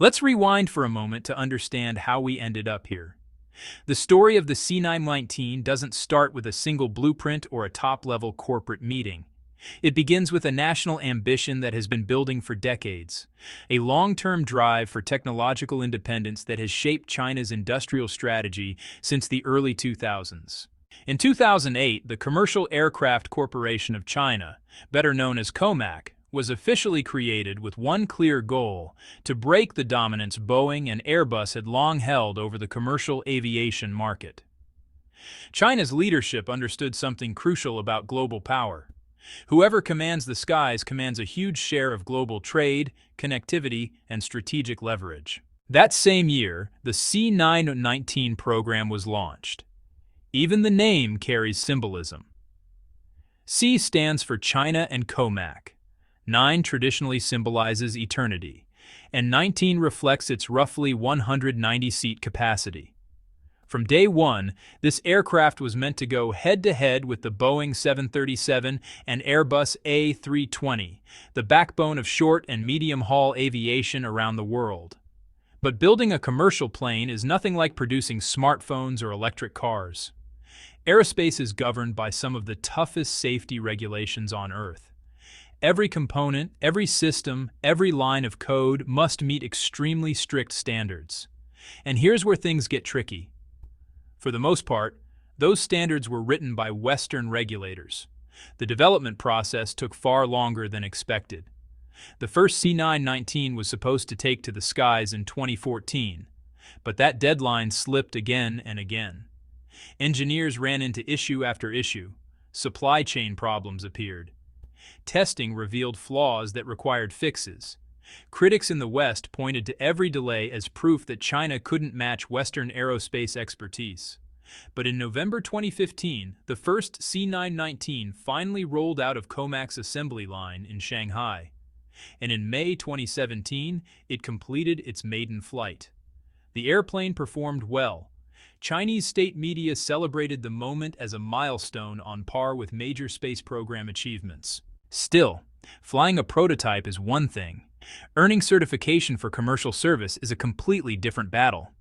Let's rewind for a moment to understand how we ended up here. The story of the C919 doesn't start with a single blueprint or a top-level corporate meeting. It begins with a national ambition that has been building for decades, a long-term drive for technological independence that has shaped China's industrial strategy since the early 2000s. In 2008, the Commercial Aircraft Corporation of China, better known as COMAC, was officially created with one clear goal: to break the dominance Boeing and Airbus had long held over the commercial aviation market. China's leadership understood something crucial about global power. Whoever commands the skies commands a huge share of global trade, connectivity, and strategic leverage. That same year, the C919 program was launched. Even the name carries symbolism. C stands for China and COMAC. 9 traditionally symbolizes eternity, and 19 reflects its roughly 190-seat capacity. From day one, this aircraft was meant to go head-to-head with the Boeing 737 and Airbus A320, the backbone of short and medium-haul aviation around the world. But building a commercial plane is nothing like producing smartphones or electric cars. Aerospace is governed by some of the toughest safety regulations on Earth. Every component, every system, every line of code must meet extremely strict standards. And here's where things get tricky. For the most part, those standards were written by Western regulators. The development process took far longer than expected. The first C919 was supposed to take to the skies in 2014, but that deadline slipped again and again. Engineers ran into issue after issue. Supply chain problems appeared. Testing revealed flaws that required fixes. Critics in the West pointed to every delay as proof that China couldn't match Western aerospace expertise. But in November 2015, the first C919 finally rolled out of COMAC's assembly line in Shanghai. And in May 2017, it completed its maiden flight. The airplane performed well. Chinese state media celebrated the moment as a milestone on par with major space program achievements. Still, flying a prototype is one thing. Earning certification for commercial service is a completely different battle.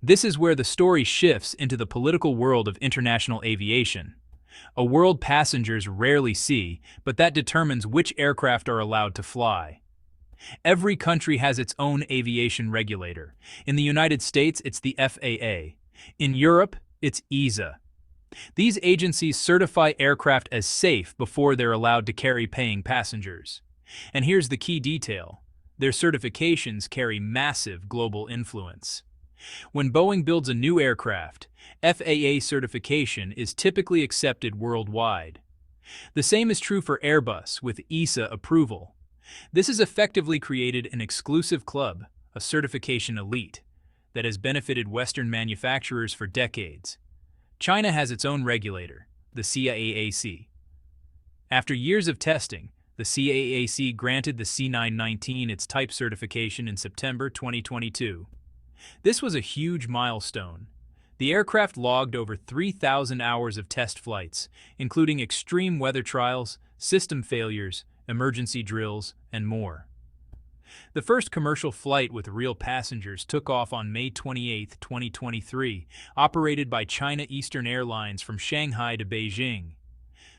This is where the story shifts into the political world of international aviation. A world passengers rarely see, but that determines which aircraft are allowed to fly. Every country has its own aviation regulator. In the United States, it's the FAA. In Europe, it's EASA. These agencies certify aircraft as safe before they're allowed to carry paying passengers. And here's the key detail: their certifications carry massive global influence. When Boeing builds a new aircraft, FAA certification is typically accepted worldwide. The same is true for Airbus with EASA approval. This has effectively created an exclusive club, a certification elite, that has benefited Western manufacturers for decades. China has its own regulator, the CAAC. After years of testing, the CAAC granted the C919 its type certification in September 2022. This was a huge milestone. The aircraft logged over 3,000 hours of test flights, including extreme weather trials, system failures, emergency drills, and more. The first commercial flight with real passengers took off on May 28, 2023, operated by China Eastern Airlines from Shanghai to Beijing.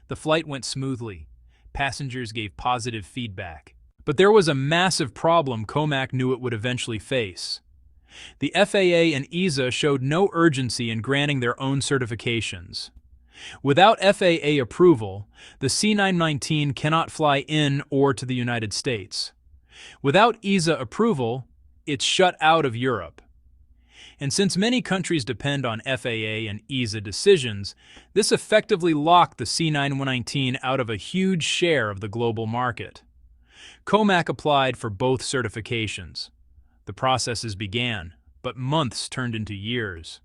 The flight went smoothly. Passengers gave positive feedback. But there was a massive problem COMAC knew it would eventually face. The FAA and EASA showed no urgency in granting their own certifications. Without FAA approval, the C919 cannot fly in or to the United States. Without EASA approval, it's shut out of Europe. And since many countries depend on FAA and EASA decisions, this effectively locked the C919 out of a huge share of the global market. COMAC applied for both certifications. The processes began, but months turned into years.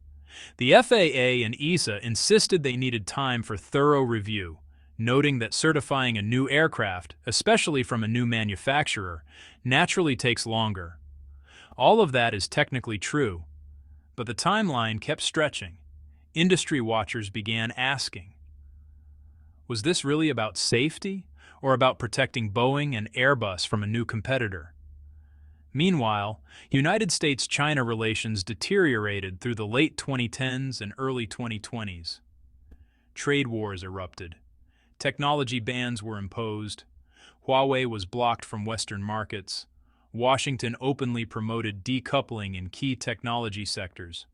The FAA and EASA insisted they needed time for thorough review, noting that certifying a new aircraft, especially from a new manufacturer, naturally takes longer. All of that is technically true, but the timeline kept stretching. Industry watchers began asking, was this really about safety or about protecting Boeing and Airbus from a new competitor? Meanwhile, United States-China relations deteriorated through the late 2010s and early 2020s. Trade wars erupted. Technology bans were imposed. Huawei was blocked from Western markets. Washington openly promoted decoupling in key technology sectors.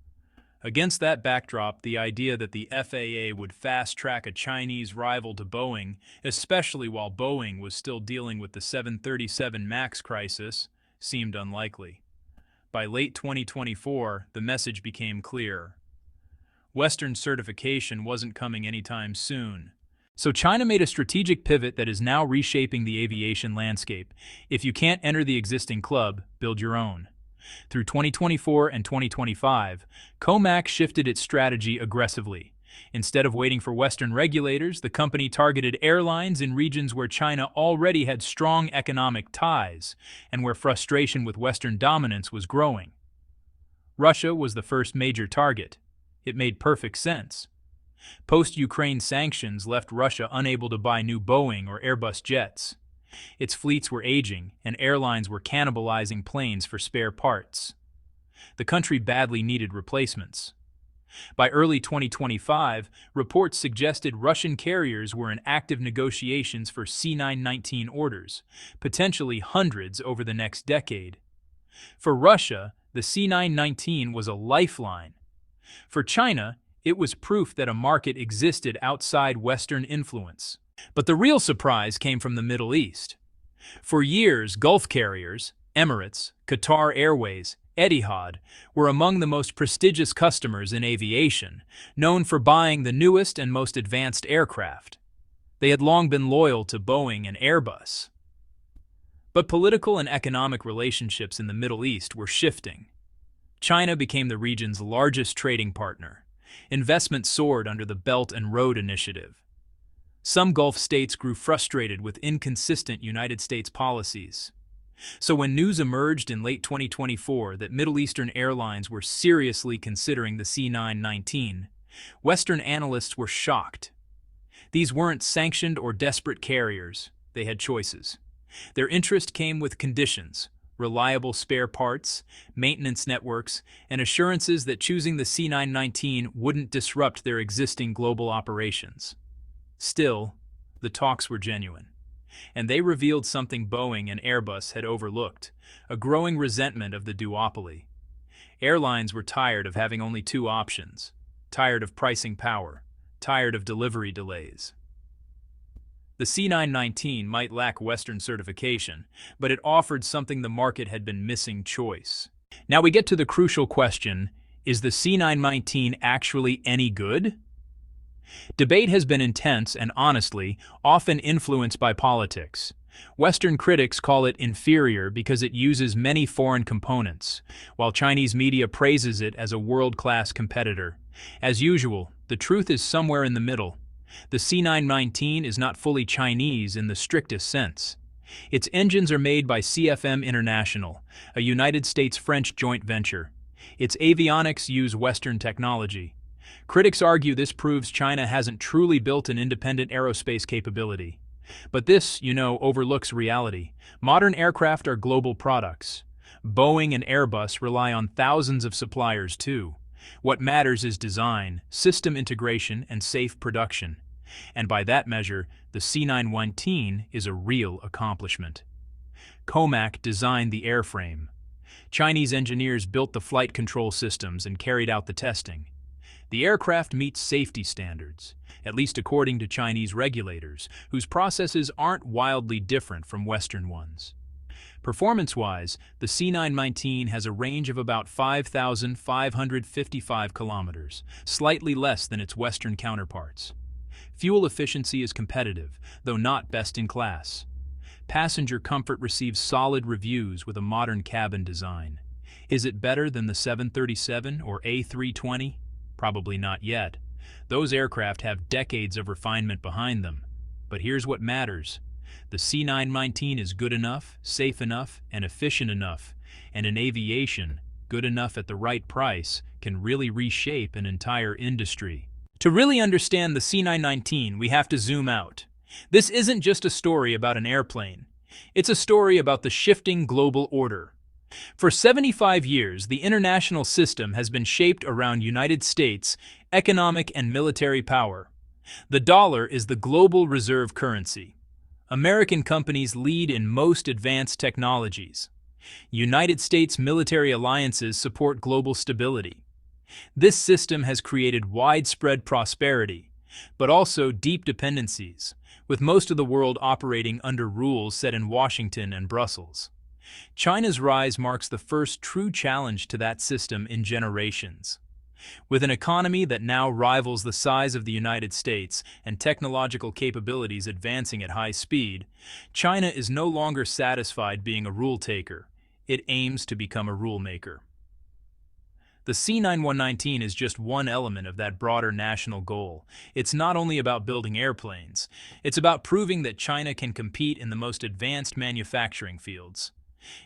Against that backdrop, the idea that the FAA would fast-track a Chinese rival to Boeing, especially while Boeing was still dealing with the 737 MAX crisis, seemed unlikely. By late 2024, the message became clear. Western certification wasn't coming anytime soon. So China made a strategic pivot that is now reshaping the aviation landscape. If you can't enter the existing club, build your own. Through 2024 and 2025, COMAC shifted its strategy aggressively. Instead of waiting for Western regulators, the company targeted airlines in regions where China already had strong economic ties and where frustration with Western dominance was growing. Russia was the first major target. It made perfect sense. Post-Ukraine sanctions left Russia unable to buy new Boeing or Airbus jets. Its fleets were aging, and airlines were cannibalizing planes for spare parts. The country badly needed replacements. By early 2025, reports suggested Russian carriers were in active negotiations for C919 orders, potentially hundreds over the next decade. For Russia, the C919 was a lifeline. For China, it was proof that a market existed outside Western influence. But the real surprise came from the Middle East. For years, Gulf carriers, Emirates, Qatar Airways, Etihad, were among the most prestigious customers in aviation, known for buying the newest and most advanced aircraft. They had long been loyal to Boeing and Airbus. But political and economic relationships in the Middle East were shifting. China became the region's largest trading partner. Investment soared under the Belt and Road Initiative. Some Gulf states grew frustrated with inconsistent United States policies. So when news emerged in late 2024 that Middle Eastern airlines were seriously considering the C919, Western analysts were shocked. These weren't sanctioned or desperate carriers. They had choices. Their interest came with conditions: reliable spare parts, maintenance networks, and assurances that choosing the C919 wouldn't disrupt their existing global operations. Still, the talks were genuine, and they revealed something Boeing and Airbus had overlooked: a growing resentment of the duopoly. Airlines were tired of having only two options, tired of pricing power, tired of delivery delays. The C919 might lack Western certification, but it offered something the market had been missing: choice. Now we get to the crucial question: is the C919 actually any good? Debate has been intense and, honestly, often influenced by politics. Western critics call it inferior because it uses many foreign components, while Chinese media praises it as a world-class competitor. As usual, the truth is somewhere in the middle. The C919 is not fully Chinese in the strictest sense. Its engines are made by CFM International, a United States-French joint venture. Its avionics use Western technology. Critics argue this proves China hasn't truly built an independent aerospace capability. But this, overlooks reality. Modern aircraft are global products. Boeing and Airbus rely on thousands of suppliers too. What matters is design, system integration, and safe production. And by that measure, the C919 is a real accomplishment. COMAC designed the airframe. Chinese engineers built the flight control systems and carried out the testing. The aircraft meets safety standards, at least according to Chinese regulators, whose processes aren't wildly different from Western ones. Performance-wise, the C919 has a range of about 5,555 kilometers, slightly less than its Western counterparts. Fuel efficiency is competitive, though not best in class. Passenger comfort receives solid reviews with a modern cabin design. Is it better than the 737 or A320? Probably not yet. Those aircraft have decades of refinement behind them. But here's what matters. The C919 is good enough, safe enough, and efficient enough, and in aviation, good enough at the right price can really reshape an entire industry. To really understand the C919, we have to zoom out. This isn't just a story about an airplane. It's a story about the shifting global order. For 75 years, the international system has been shaped around United States economic and military power. The dollar is the global reserve currency. American companies lead in most advanced technologies. United States military alliances support global stability. This system has created widespread prosperity, but also deep dependencies, with most of the world operating under rules set in Washington and Brussels. China's rise marks the first true challenge to that system in generations. With an economy that now rivals the size of the United States and technological capabilities advancing at high speed, China is no longer satisfied being a rule taker. It aims to become a rule maker. The C919 is just one element of that broader national goal. It's not only about building airplanes, it's about proving that China can compete in the most advanced manufacturing fields.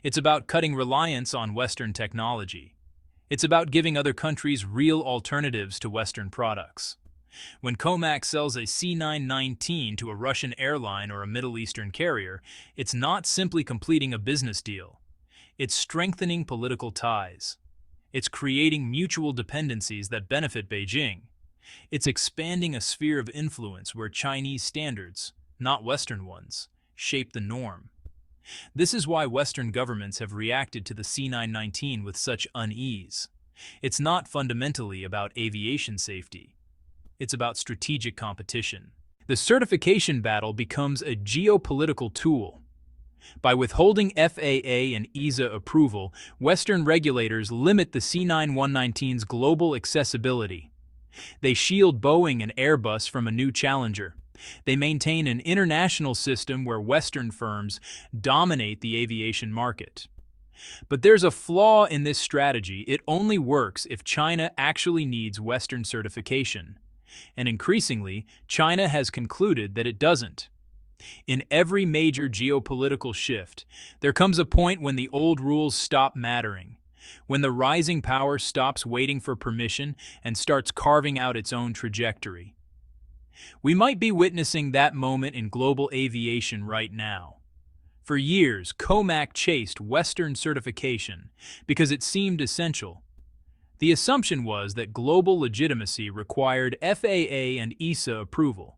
It's about cutting reliance on Western technology. It's about giving other countries real alternatives to Western products. When COMAC sells a C919 to a Russian airline or a Middle Eastern carrier, it's not simply completing a business deal. It's strengthening political ties. It's creating mutual dependencies that benefit Beijing. It's expanding a sphere of influence where Chinese standards, not Western ones, shape the norm. This is why Western governments have reacted to the C919 with such unease. It's not fundamentally about aviation safety. It's about strategic competition. The certification battle becomes a geopolitical tool. By withholding FAA and EASA approval, Western regulators limit the C919's global accessibility. They shield Boeing and Airbus from a new challenger. They maintain an international system where Western firms dominate the aviation market. But there's a flaw in this strategy. It only works if China actually needs Western certification. And increasingly, China has concluded that it doesn't. In every major geopolitical shift, there comes a point when the old rules stop mattering, when the rising power stops waiting for permission and starts carving out its own trajectory. We might be witnessing that moment in global aviation right now. For years, COMAC chased Western certification because it seemed essential. The assumption was that global legitimacy required FAA and EASA approval.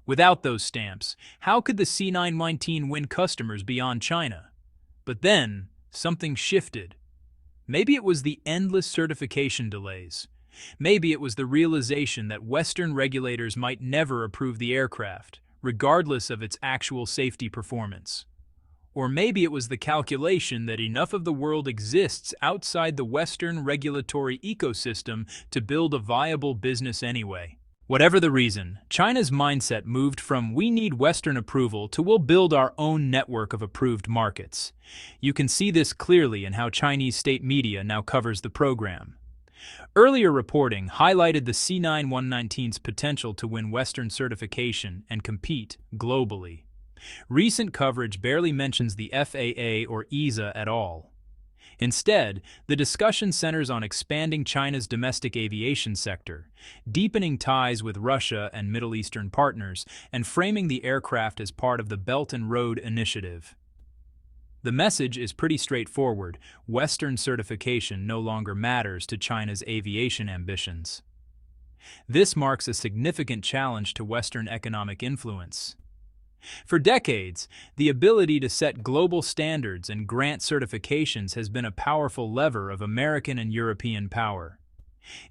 Without those stamps, how could the C919 win customers beyond China? But then, something shifted. Maybe it was the endless certification delays. Maybe it was the realization that Western regulators might never approve the aircraft, regardless of its actual safety performance. Or maybe it was the calculation that enough of the world exists outside the Western regulatory ecosystem to build a viable business anyway. Whatever the reason, China's mindset moved from "we need Western approval" to "we'll build our own network of approved markets." You can see this clearly in how Chinese state media now covers the program. Earlier reporting highlighted the C919's potential to win Western certification and compete globally. Recent coverage barely mentions the FAA or EASA at all. Instead, the discussion centers on expanding China's domestic aviation sector, deepening ties with Russia and Middle Eastern partners, and framing the aircraft as part of the Belt and Road Initiative. The message is pretty straightforward. Western certification no longer matters to China's aviation ambitions. This marks a significant challenge to Western economic influence. For decades, the ability to set global standards and grant certifications has been a powerful lever of American and European power.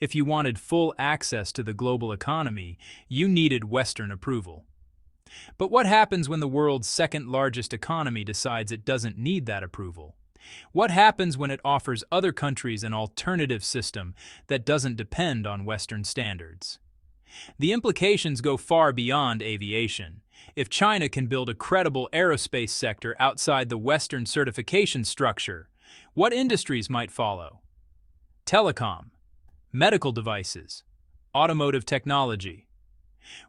If you wanted full access to the global economy, you needed Western approval. But what happens when the world's second-largest economy decides it doesn't need that approval? What happens when it offers other countries an alternative system that doesn't depend on Western standards? The implications go far beyond aviation. If China can build a credible aerospace sector outside the Western certification structure, what industries might follow? Telecom, medical devices, automotive technology.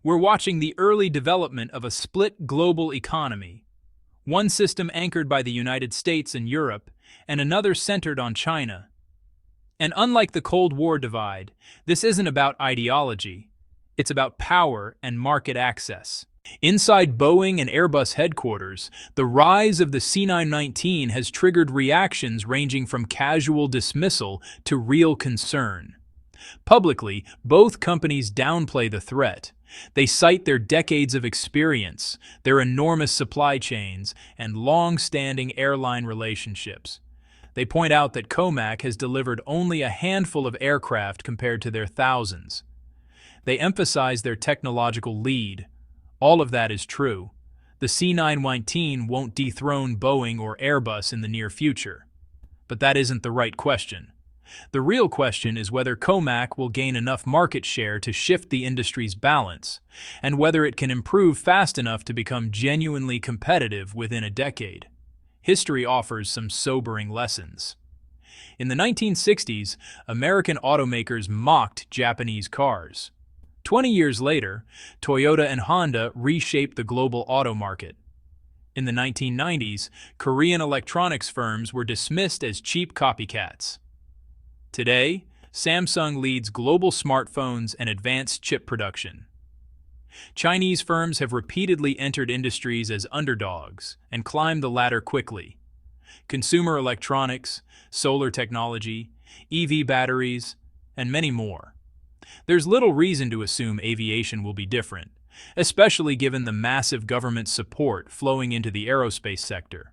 We're watching the early development of a split global economy, one system anchored by the United States and Europe, and another centered on China. And unlike the Cold War divide, this isn't about ideology, it's about power and market access. Inside Boeing and Airbus headquarters, the rise of the C919 has triggered reactions ranging from casual dismissal to real concern. Publicly, both companies downplay the threat. They cite their decades of experience, their enormous supply chains, and long-standing airline relationships. They point out that COMAC has delivered only a handful of aircraft compared to their thousands. They emphasize their technological lead. All of that is true. The C919 won't dethrone Boeing or Airbus in the near future. But that isn't the right question. The real question is whether COMAC will gain enough market share to shift the industry's balance, and whether it can improve fast enough to become genuinely competitive within a decade. History offers some sobering lessons. In the 1960s, American automakers mocked Japanese cars. 20 years later, Toyota and Honda reshaped the global auto market. In the 1990s, Korean electronics firms were dismissed as cheap copycats. Today, Samsung leads global smartphones and advanced chip production. Chinese firms have repeatedly entered industries as underdogs and climbed the ladder quickly. Consumer electronics, solar technology, EV batteries, and many more. There's little reason to assume aviation will be different, especially given the massive government support flowing into the aerospace sector.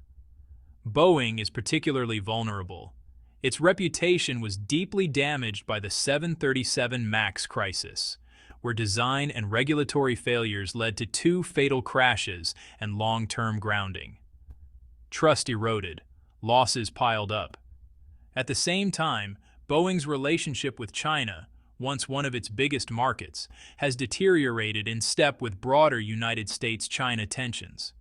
Boeing is particularly vulnerable. Its reputation was deeply damaged by the 737 MAX crisis, where design and regulatory failures led to 2 fatal crashes and long-term grounding. Trust eroded, losses piled up. At the same time, Boeing's relationship with China, once one of its biggest markets, has deteriorated in step with broader United States-China tensions.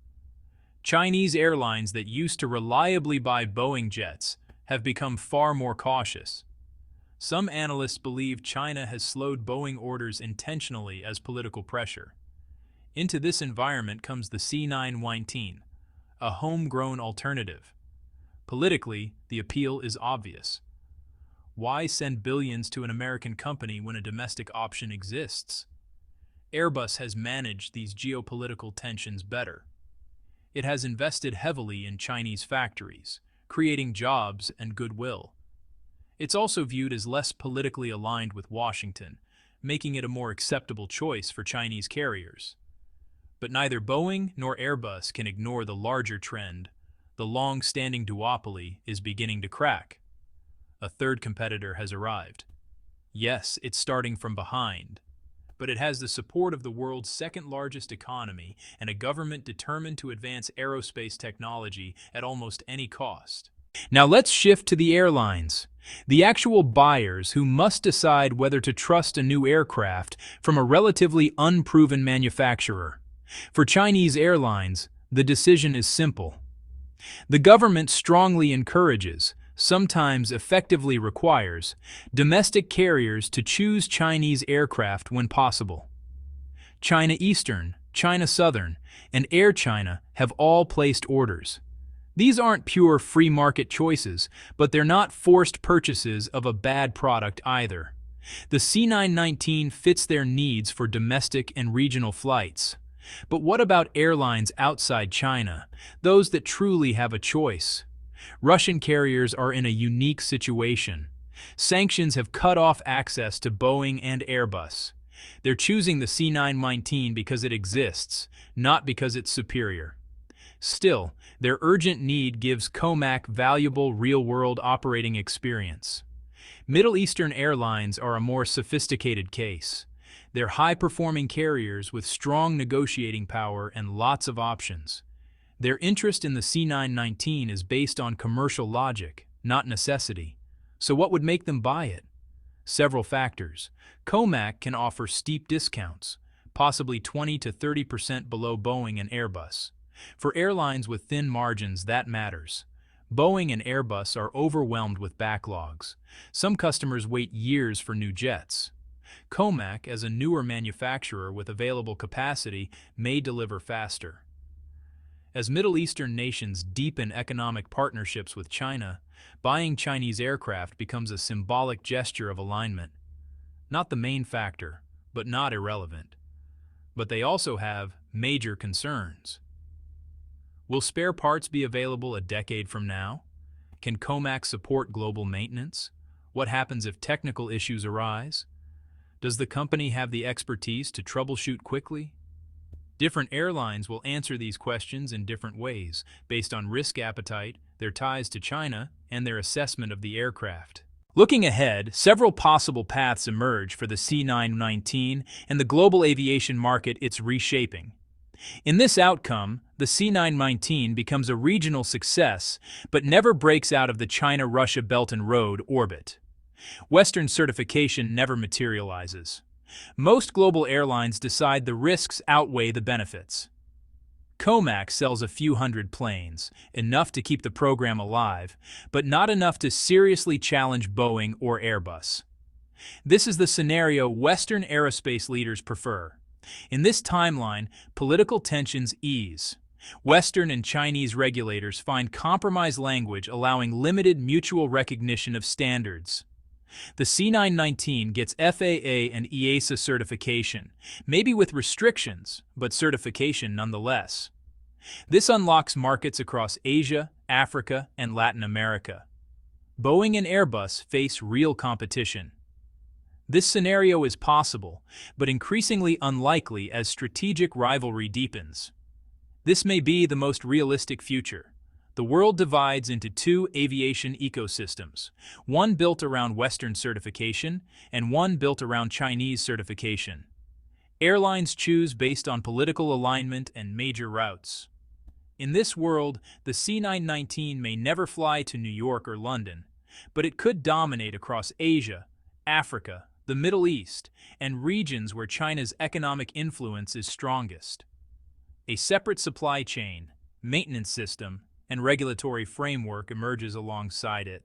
Chinese airlines that used to reliably buy Boeing jets have become far more cautious. Some analysts believe China has slowed Boeing orders intentionally as political pressure. Into this environment comes the C919, a homegrown alternative. Politically, the appeal is obvious. Why send billions to an American company when a domestic option exists? Airbus has managed these geopolitical tensions better. It has invested heavily in Chinese factories, creating jobs and goodwill. It's also viewed as less politically aligned with Washington, making it a more acceptable choice for Chinese carriers. But neither Boeing nor Airbus can ignore the larger trend. The long-standing duopoly is beginning to crack. A third competitor has arrived. Yes, it's starting from behind, but it has the support of the world's second-largest economy and a government determined to advance aerospace technology at almost any cost. Now let's shift to the airlines, the actual buyers who must decide whether to trust a new aircraft from a relatively unproven manufacturer. For Chinese airlines, the decision is simple. The government strongly encourages, sometimes effectively requires, domestic carriers to choose Chinese aircraft when possible. China Eastern, China Southern, and Air China have all placed orders. These aren't pure free market choices, but they're not forced purchases of a bad product either. The C919 fits their needs for domestic and regional flights. But what about airlines outside China, those that truly have a choice? Russian carriers are in a unique situation. Sanctions have cut off access to Boeing and Airbus. They're choosing the C919 because it exists, not because it's superior. Still, their urgent need gives COMAC valuable real-world operating experience. Middle Eastern airlines are a more sophisticated case. They're high-performing carriers with strong negotiating power and lots of options. Their interest in the C919 is based on commercial logic, not necessity. So what would make them buy it? Several factors. COMAC can offer steep discounts, possibly 20 to 30% below Boeing and Airbus. For airlines with thin margins, that matters. Boeing and Airbus are overwhelmed with backlogs. Some customers wait years for new jets. COMAC, as a newer manufacturer with available capacity, may deliver faster. As Middle Eastern nations deepen economic partnerships with China, buying Chinese aircraft becomes a symbolic gesture of alignment. Not the main factor, but not irrelevant. But they also have Major concerns. Will spare parts be available a decade from now? Can COMAC support global maintenance? What happens if technical issues arise? Does the company have the expertise to troubleshoot quickly? Different airlines will answer these questions in different ways, based on risk appetite, their ties to China, and their assessment of the aircraft. Looking ahead, several possible paths emerge for the C919 and the global aviation market it's reshaping. In this outcome, the C919 becomes a regional success, but never breaks out of the China-Russia Belt and Road orbit. Western certification never materializes. Most global airlines decide the risks outweigh the benefits. COMAC sells a few hundred planes, enough to keep the program alive, but not enough to seriously challenge Boeing or Airbus. This is the scenario Western aerospace leaders prefer. In this timeline, political tensions ease. Western and Chinese regulators find compromise language allowing limited mutual recognition of standards. The C919 gets FAA and EASA certification, maybe with restrictions, but certification nonetheless. This unlocks markets across Asia, Africa, and Latin America. Boeing and Airbus face real competition. This scenario is possible, but increasingly unlikely as strategic rivalry deepens. This may be the most realistic future. The world divides into two aviation ecosystems, one built around Western certification and one built around Chinese certification. Airlines choose based on political alignment and major routes. In this world, the C919 may never fly to New York or London, but it could dominate across Asia, Africa, the Middle East, and regions where China's economic influence is strongest. A separate supply chain, maintenance system, and regulatory framework emerges alongside it.